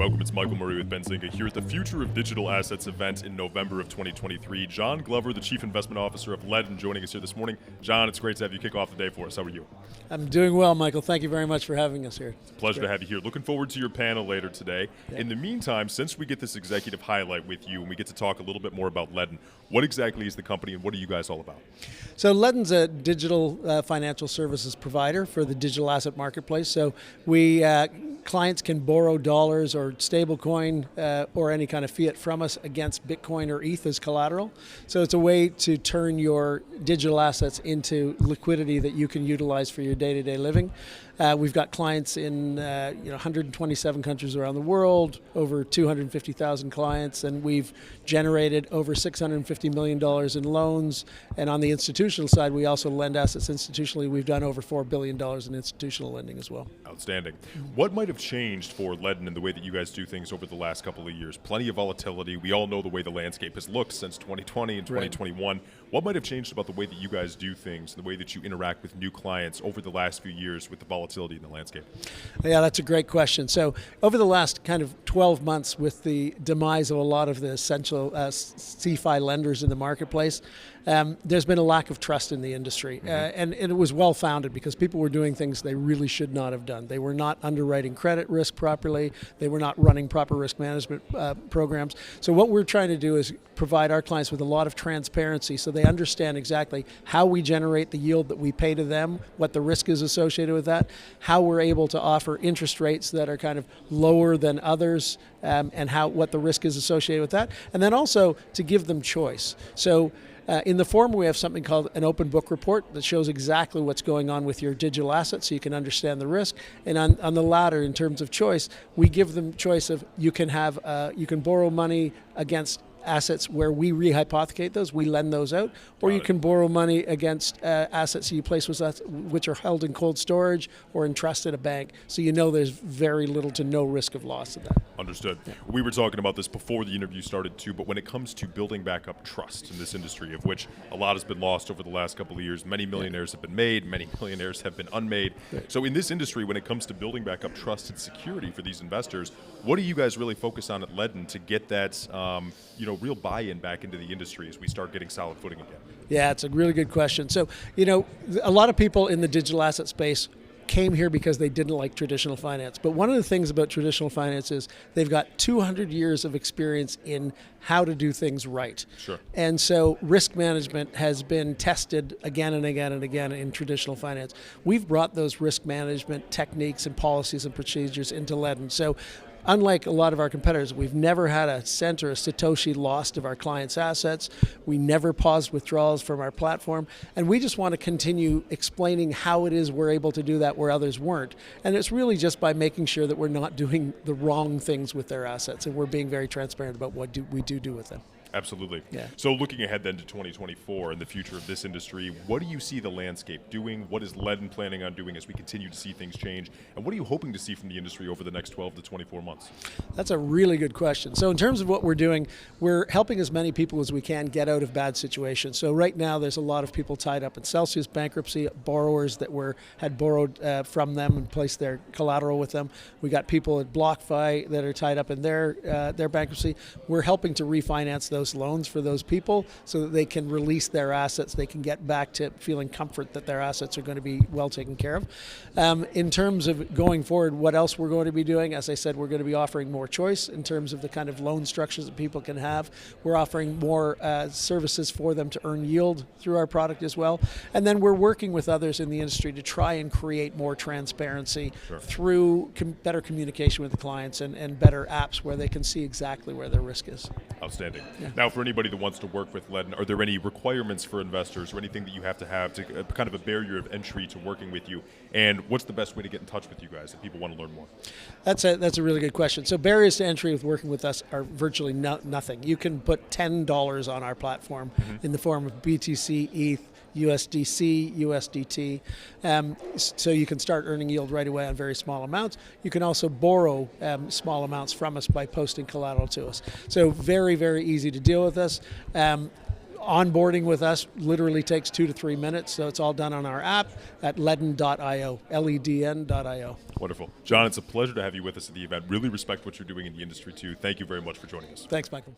Welcome, it's Michael Murray with Benzinga here at the Future of Digital Assets event in November of 2023. John Glover, the Chief Investment Officer of Ledn, joining us here this morning. John, it's great to have you kick off the day for us. How are you? I'm doing well, Michael. Thank you very much for having us here. Pleasure to have you here. Looking forward to your panel later today. Yeah. In the meantime, since we get this executive highlight with you and we get to talk a little bit more about Ledn, what exactly is the company and what are you guys all about? So Ledn's a digital financial services provider for the digital asset marketplace. So we clients can borrow dollars or stablecoin or any kind of fiat from us against Bitcoin or ETH as collateral. So it's a way to turn your digital assets into liquidity that you can utilize for your day-to-day living. We've got clients in 127 countries around the world, over 250,000 clients, and we've generated over $650 million in loans. And on the institutional side, we also lend assets institutionally. We've done over $4 billion in institutional lending as well. Outstanding. What might have changed for Ledn in the way that you guys do things over the last couple of years? Plenty of volatility. We all know the way the landscape has looked since 2020 and 2021. Right. What might have changed about the way that you guys do things, the way that you interact with new clients over the last few years with the volatility in the landscape? Yeah, that's a great question. So over the last kind of 12 months with the demise of a lot of the essential CFI lenders in the marketplace, there's been a lack of trust in the industry. And it was well-founded because people were doing things they really should not have done. They were not underwriting credit risk properly. They were not running proper risk management programs. So what we're trying to do is provide our clients with a lot of transparency so they understand exactly how we generate the yield that we pay to them, what the risk is associated with that, how we're able to offer interest rates that are kind of lower than others, and what the risk is associated with that, and then also to give them choice. So in the former, we have something called an open book report that shows exactly what's going on with your digital assets so you can understand the risk. And on the latter, in terms of choice, we give them choice of you can borrow money against assets where we rehypothecate those, we lend those out, or you can borrow money against assets you place with us, which are held in cold storage or in trust at a bank. So you know there's very little to no risk of loss of that. Understood. Yeah. We were talking about this before the interview started too, but when it comes to building back up trust in this industry, of which a lot has been lost over the last couple of years, many millionaires have been made, many millionaires have been unmade. Right. So in this industry, when it comes to building back up trust and security for these investors, what do you guys really focus on at Ledn to get that real buy-in back into the industry as we start getting solid footing again? Yeah, it's a really good question. So, a lot of people in the digital asset space came here because they didn't like traditional finance. But one of the things about traditional finance is they've got 200 years of experience in how to do things right. Sure. And so risk management has been tested again and again and again in traditional finance. We've brought those risk management techniques and policies and procedures into Ledn. So unlike a lot of our competitors, we've never had a cent or a Satoshi lost of our clients' assets. We never paused withdrawals from our platform. And we just want to continue explaining how it is we're able to do that where others weren't. And it's really just by making sure that we're not doing the wrong things with their assets and we're being very transparent about what we do with them. Absolutely. Yeah. So looking ahead then to 2024 and the future of this industry, what do you see the landscape doing? What is Ledn planning on doing as we continue to see things change? And what are you hoping to see from the industry over the next 12 to 24 months? That's a really good question. So in terms of what we're doing, we're helping as many people as we can get out of bad situations. So right now there's a lot of people tied up in Celsius bankruptcy, borrowers that had borrowed from them and placed their collateral with them. We got people at BlockFi that are tied up in their bankruptcy. We're helping to refinance those loans for those people so that they can release their assets. They can get back to feeling comfort that their assets are going to be well taken care of. In terms of going forward, what else we're going to be doing, as I said, we're going to be offering more choice in terms of the kind of loan structures that people can have. We're offering more services for them to earn yield through our product as well. And then we're working with others in the industry to try and create more transparency through better communication with the clients and better apps where they can see exactly where their risk is. Outstanding. Yeah. Now, for anybody that wants to work with Ledn, are there any requirements for investors or anything that you have to kind of a barrier of entry to working with you? And what's the best way to get in touch with you guys if people want to learn more? That's a really good question. So barriers to entry with working with us are virtually nothing. You can put $10 on our platform in the form of BTC, ETH, USDC, USDT. So you can start earning yield right away on very small amounts. You can also borrow small amounts from us by posting collateral to us. So very, very easy to deal with us. onboarding with us literally takes 2 to 3 minutes, so it's all done on our app at ledn.io, ledn.io. Wonderful. John, it's a pleasure to have you with us at the event. Really respect what you're doing in the industry, too. Thank you very much for joining us. Thanks, Michael.